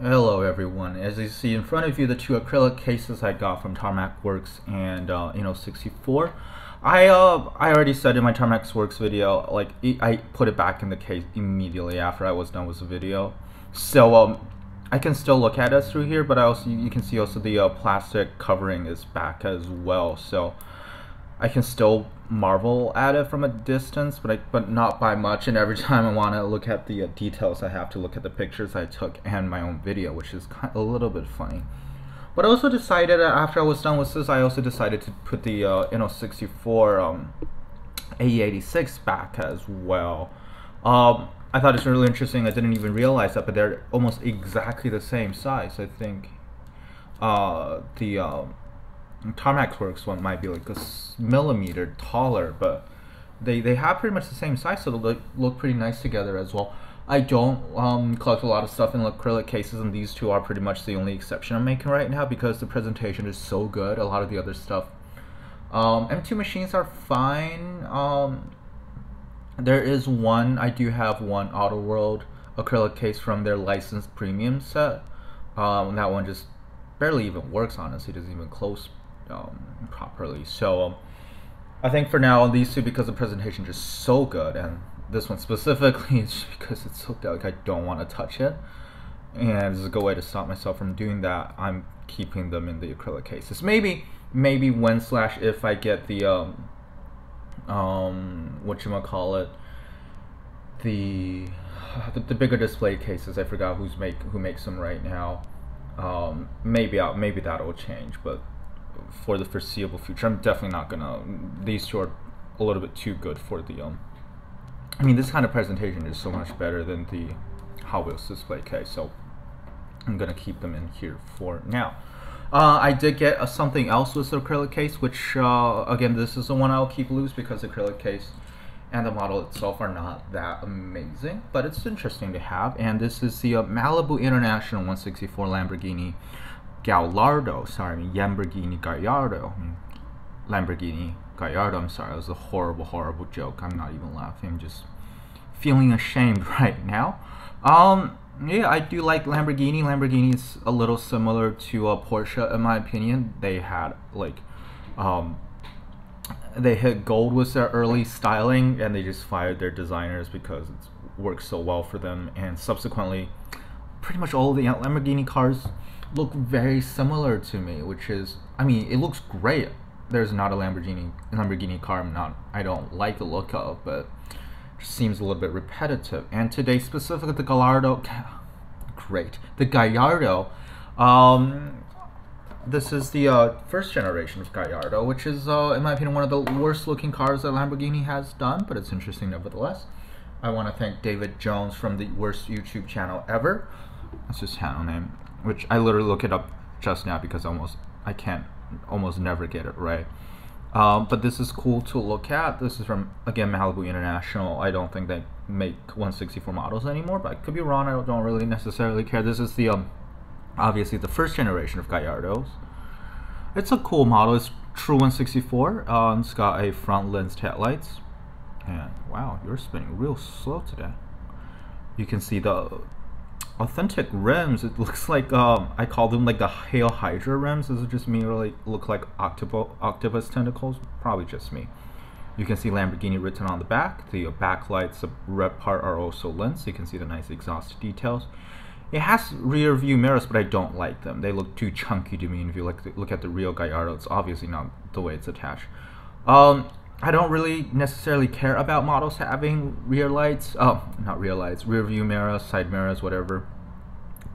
Hello everyone. As you see in front of you, the two acrylic cases I got from Tarmac Works and 64. I already said in my Tarmac Works video, like I put it back in the case immediately after I was done with the video. So I can still look at it through here, but I also you can see also the plastic covering is back as well. So I can still marvel at it from a distance, but not by much. And every time I want to look at the details, I have to look at the pictures I took and my own video, which is a little bit funny. But I also decided after I was done with this, I also decided to put the 64 AE86 back as well. I thought it's really interesting. I didn't even realize that, but they're almost exactly the same size. I think the Tarmac Works one might be like a millimeter taller, but they have pretty much the same size, so they look pretty nice together as well. I don't collect a lot of stuff in acrylic cases, and these two are pretty much the only exception I'm making right now because the presentation is so good. A lot of the other stuff, M2 machines are fine. There is one, I do have one Auto World acrylic case from their licensed premium set. That one just barely even works, honestly. It doesn't even close properly. So I think for now these two, because the presentation is just so good, and this one specifically is because it's so delicate, I don't want to touch it, and this is a good way to stop myself from doing that. I'm keeping them in the acrylic cases. Maybe when / if I get the whatchamacallit, the bigger display cases. I forgot who makes them right now. Maybe that'll change, but for the foreseeable future, I'm definitely not gonna. These two are a little bit too good for the I mean, this kind of presentation is so much better than the Hot Wheels display case, so I'm gonna keep them in here for now. I did get something else with the acrylic case, which again, this is the one I'll keep loose because the acrylic case and the model itself are not that amazing, but it's interesting to have. And this is the Malibu International 164 Lamborghini Gallardo. Sorry, I mean Lamborghini Gallardo. Lamborghini Gallardo. I'm sorry, it was a horrible joke. I'm not even laughing. I'm just feeling ashamed right now. Yeah, I do like Lamborghini. Lamborghini is a little similar to Porsche in my opinion. They had like they hit gold with their early styling, and they just fired their designers because it works so well for them. And subsequently, pretty much all of the Lamborghini cars look very similar to me, which is, I mean, it looks great. There's not a Lamborghini car I don't like the look of, but it just seems a little bit repetitive. And today, specifically the Gallardo, great. The Gallardo, this is the first generation of Gallardo, which is, in my opinion, one of the worst looking cars that Lamborghini has done, but it's interesting nevertheless. I want to thank David Jones from the worst YouTube channel ever. That's his channel name, which I literally look it up just now because I can't almost never get it right. But this is cool to look at. This is from, again, Malibu International. I don't think they make 164 models anymore, but I could be wrong. I don't really necessarily care. This is the obviously the first generation of Gallardos. It's a cool model. It's true 164. It's got a front lens taillights, and wow, you're spinning real slow today. You can see the authentic rims. It looks like I call them like the Hail Hydra rims. Does it just me really look like octopus tentacles? Probably just me. You can see Lamborghini written on the back. The backlights, the red part, are also lens. You can see the nice exhaust details. It has rear view mirrors, but I don't like them. They look too chunky to me. And if you look at the real Gallardo, it's obviously not the way it's attached. I don't really necessarily care about models having rear lights. Not rear lights, rear view mirrors, side mirrors, whatever.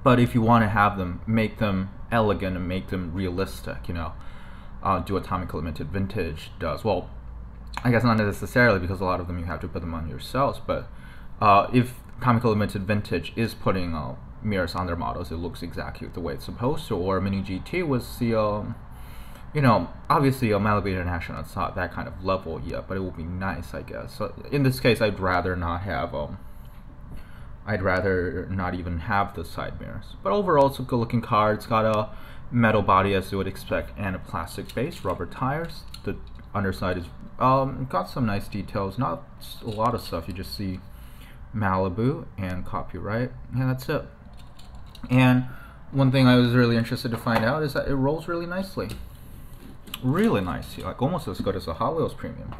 But if you want to have them, make them elegant and make them realistic, you know. Do Atomic Limited Vintage does. Well, I guess not necessarily, because a lot of them you have to put them on yourselves. But if Atomic Limited Vintage is putting mirrors on their models, it looks exactly the way it's supposed to. Or Mini GT was the you know, obviously Malibu International, it's not that kind of level yet, but it will be nice, I guess. So in this case, I'd rather not have I'd rather not even have the side mirrors. But overall, it's a good looking car. It's got a metal body as you would expect, and a plastic base, rubber tires. The underside is got some nice details, not a lot of stuff. You just see Malibu and copyright, and that's it. And one thing I was really interested to find out is that it rolls really nicely. Really nice, like almost as good as a Hot Wheels Premium.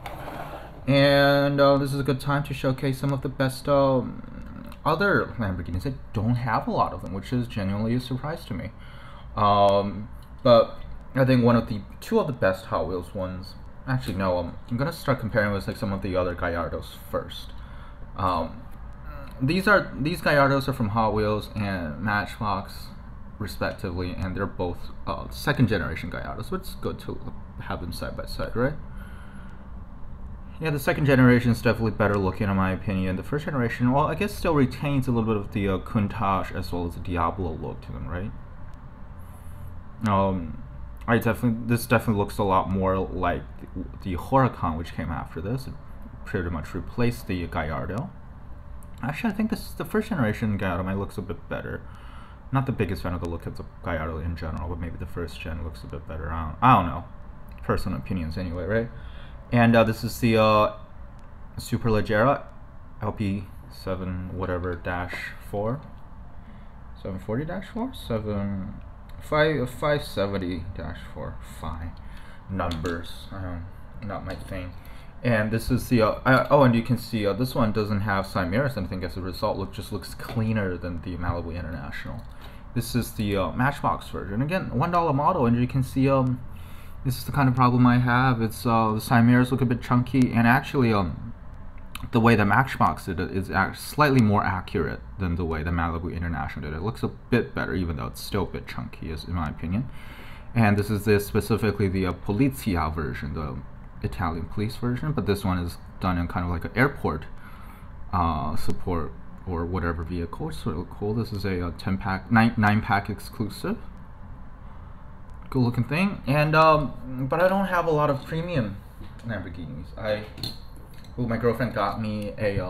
And this is a good time to showcase some of the best other Lamborghinis that don't have a lot of them, which is genuinely a surprise to me. But I think two of the best Hot Wheels ones. Actually, no. I'm gonna start comparing with like some of the other Gallardos first. These Gallardos are from Hot Wheels and Matchbox, respectively, and they're both second generation Gallardos, so it's good to have them side by side, right? Yeah, the second generation is definitely better looking in my opinion. The first generation, well, I guess still retains a little bit of the Countach as well as the Diablo look to them, right? This definitely looks a lot more like the Huracan, which came after this. It pretty much replaced the Gallardo. Actually, I think the first generation Gallardo might looks a bit better. Not the biggest fan of the look of the Gallardo in general, but maybe the first gen looks a bit better. I don't know. Personal opinions anyway, right? And this is the Superleggera LP7 whatever dash 4. 740 dash 4? 570 dash 4. Fine. Numbers. Not my thing. And this is the and you can see this one doesn't have side mirrors, and I think as a result just looks cleaner than the Malibu International. This is the Matchbox version. Again, $1 model, and you can see this is the kind of problem I have. It's the side mirrors look a bit chunky, and actually the way the Matchbox did it is slightly more accurate than the way the Malibu International did it. It looks a bit better, even though it's still a bit chunky, in my opinion. And this is specifically the Polizia version, the Italian police version, but this one is done in kind of like an airport support or whatever vehicle. It's sort of cool. This is a 9-pack exclusive. Good looking thing. And but I don't have a lot of premium Lamborghinis. My girlfriend got me a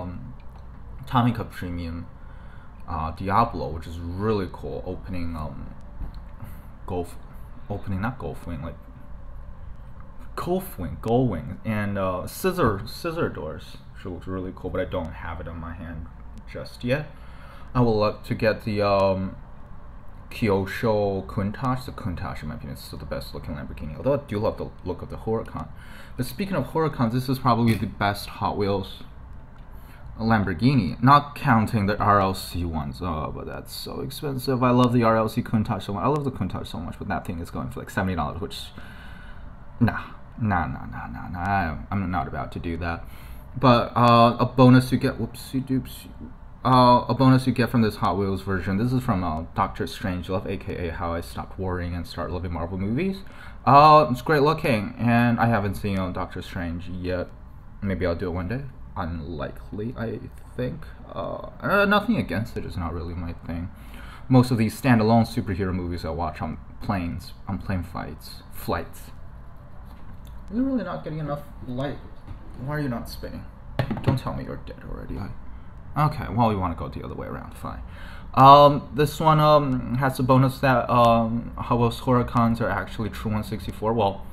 Tomica Premium Diablo, which is really cool. Opening not Gullwing, like Gull wing, and scissor doors, which looks really cool, but I don't have it in my hand just yet. I would love to get the Kyosho Countach. The Countach, in my opinion, is still the best looking Lamborghini, although I do love the look of the Huracan. But speaking of Huracans, this is probably the best Hot Wheels Lamborghini, not counting the RLC ones. Oh, but that's so expensive. I love the RLC Countach so much. I love the Countach so much, but that thing is going for like $70, which nah, I'm not about to do that. But a bonus you get, a bonus you get from this Hot Wheels version. This is from Doctor Strangelove, aka How I Stopped Worrying and Started Loving Marvel Movies. It's great looking, and I haven't seen Doctor Strange yet. Maybe I'll do it one day. Unlikely, I think. Nothing against it, it's not really my thing. Most of these standalone superhero movies I watch on planes, on plane flights. You're really not getting enough light. Why are you not spinning? Don't tell me you're dead already. Okay, well, you want to go the other way around, fine. This one has the bonus that Hot Wheels Huracans are actually true 164. Well,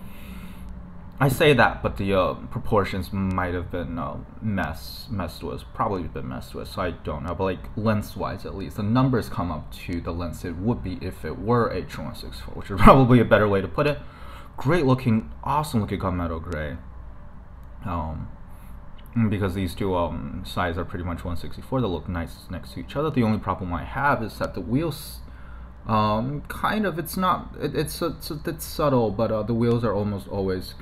I say that, but the proportions might have been messed with, probably been messed with, so I don't know. But like lengthwise, at least, the numbers come up to the length it would be if it were a true 164, which is probably a better way to put it. Great looking, awesome looking gunmetal gray. Because these two sides are pretty much 164, they look nice next to each other. The only problem I have is that the wheels, it's a bit subtle, but the wheels are almost always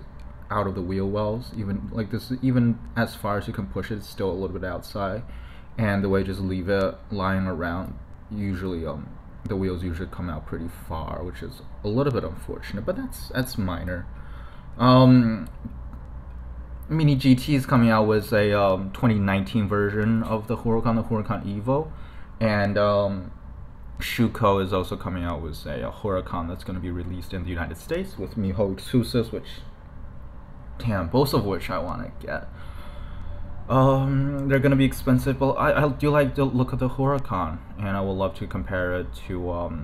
out of the wheel wells. Even like this, even as far as you can push it, it's still a little bit outside. And the way you just leave it lying around, usually the wheels usually come out pretty far, which is a little bit unfortunate, but that's minor. Mini GT is coming out with a 2019 version of the Huracan Evo, and Shuko is also coming out with a Huracan that's going to be released in the United States with Miho exclusives, which, damn, both of which I want to get. They're going to be expensive, but I do like the look of the Huracan, and I would love to compare it to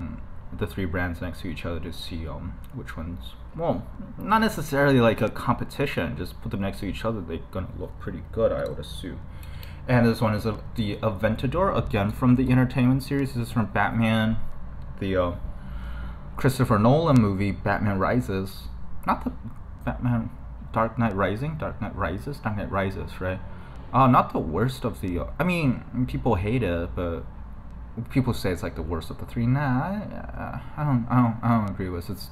the three brands next to each other to see which ones. Well, not necessarily like a competition, just put them next to each other, they're gonna look pretty good, I would assume. And this one is the Aventador, again from the Entertainment series. This is from Batman the Christopher Nolan movie Batman Rises, not the Batman Dark Knight Rising, Dark Knight Rises, right? Not the worst of the. I mean, people hate it, but people say it's like the worst of the three. Nah, I don't agree with it. It's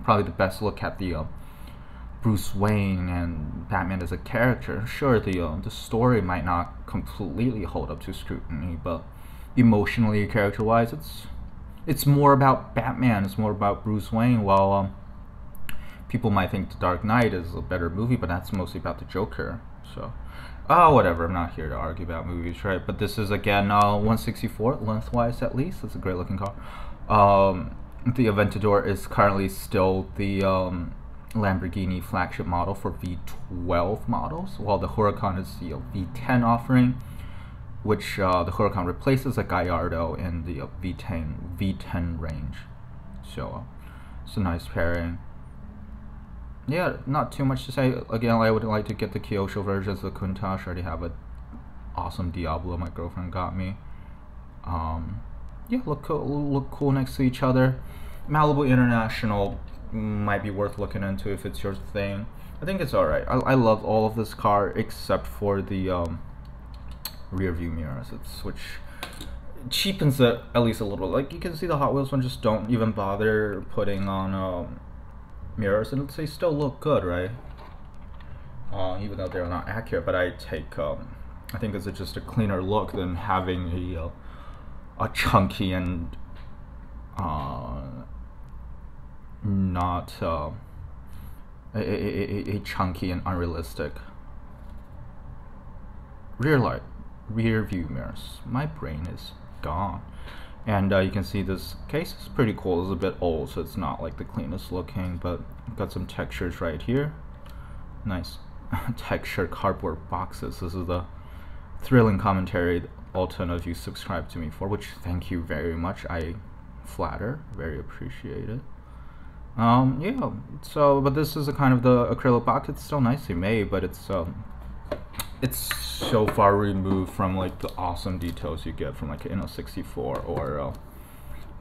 probably the best look at the Bruce Wayne and Batman as a character. Sure, the story might not completely hold up to scrutiny, but emotionally, character-wise, it's more about Batman. It's more about Bruce Wayne. While people might think The Dark Knight is a better movie, but that's mostly about the Joker. So, whatever. I'm not here to argue about movies, right? But this is again 164 lengthwise at least. It's a great looking car. The Aventador is currently still the Lamborghini flagship model for V12 models, while the Huracan is the V10 offering, which the Huracan replaces a Gallardo in the V10 range. So it's a nice pairing. Yeah, not too much to say. Again, I would like to get the Kyosho versions of the Countach. I already have an awesome Diablo my girlfriend got me. Yeah, look cool next to each other. Malibu International might be worth looking into if it's your thing. I think it's alright. I love all of this car except for the rear view mirrors, which cheapens it at least a little. Like, you can see the Hot Wheels one just don't even bother putting on mirrors, and they still look good, right? Even though they're not accurate, but I think it's just a cleaner look than having a chunky and not a chunky and unrealistic rear view mirrors. My brain is gone. And you can see this case is pretty cool. It's a bit old, so it's not like the cleanest looking, but got some textures right here. Nice textured cardboard boxes. This is the thrilling commentary all 10 of you subscribe to me for, which thank you very much. I flatter, very appreciated. Yeah, so, but this is a kind of the acrylic box. It's still nicely made, but it's so far removed from like the awesome details you get from like an 64 or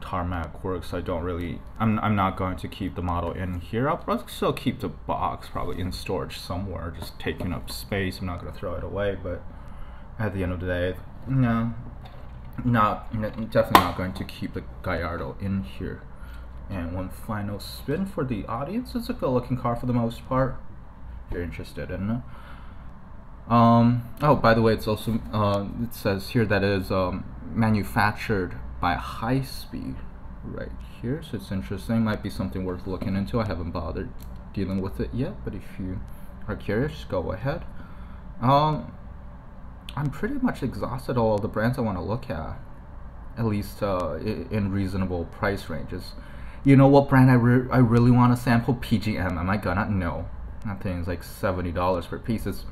Tarmac Works. I'm not going to keep the model in here. I'll still keep the box probably in storage somewhere, just taking up space. I'm not going to throw it away, but at the end of the day, no, definitely not going to keep the Gallardo in here. And one final spin for the audience. It's a good looking car for the most part, if you're interested in it. Oh, by the way, it's also it says here that it is manufactured by High Speed right here, so it's interesting. Might be something worth looking into. I haven't bothered dealing with it yet, but if you are curious, go ahead. I'm pretty much exhausted all of the brands I want to look at least in reasonable price ranges. You know what brand I really want to sample? PGM. Am I gonna? No. That thing's like $70 per piece.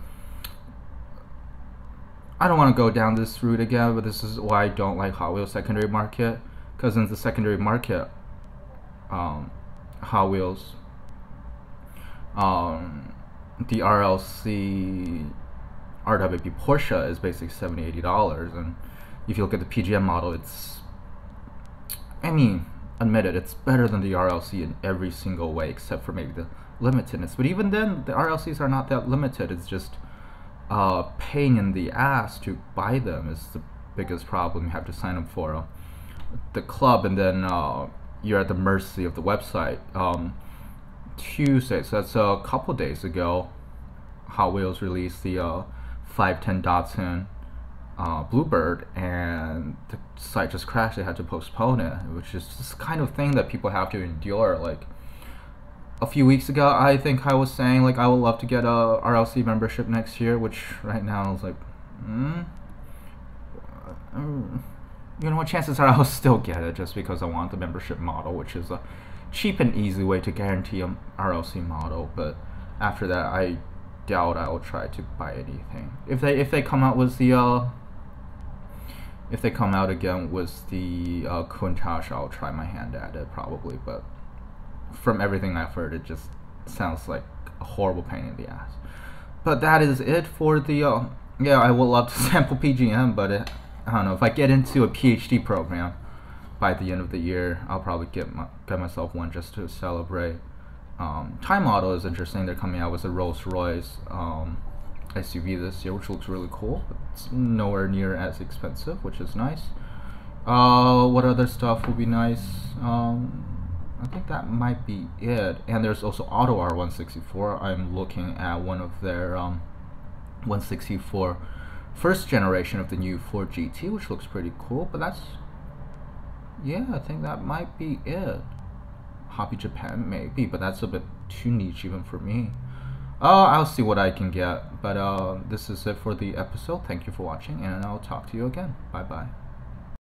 I don't want to go down this route again, but this is why I don't like Hot Wheels secondary market. Because in the secondary market, Hot Wheels, the RLC RWB Porsche is basically $70-$80, and if you look at the PGM model, it's, I mean, admit it, it's better than the RLC in every single way except for maybe the limitedness. But even then, the RLCs are not that limited. It's just pain in the ass to buy them is the biggest problem. You have to sign up for the club, and then you're at the mercy of the website. Tuesday, so that's a couple days ago, Hot Wheels released the 510 Datsun Bluebird, and the site just crashed. They had to postpone it, which is this kind of thing that people have to endure. Like a few weeks ago, I think I was saying like I would love to get a RLC membership next year, which right now is like, you know what, chances are I'll still get it just because I want the membership model, which is a cheap and easy way to guarantee a RLC model. But after that, I doubt I will try to buy anything. If they come out with the if they come out again with the Countach, I'll try my hand at it probably. But from everything I've heard, it just sounds like a horrible pain in the ass. But that is it for the yeah, I would love to sample PGM, but I don't know if I get into a PhD program by the end of the year, I'll probably get myself one just to celebrate. Thai model is interesting. They're coming out with a Rolls Royce SUV this year, which looks really cool. It's nowhere near as expensive, which is nice. What other stuff would be nice? I think that might be it. And there's also Auto R164. I'm looking at one of their 164 first generation of the new Ford GT, which looks pretty cool. But that's, yeah, I think that might be it. Hobby Japan maybe, but that's a bit too niche even for me. I'll see what I can get. But this is it for the episode. Thank you for watching, and I'll talk to you again. Bye bye.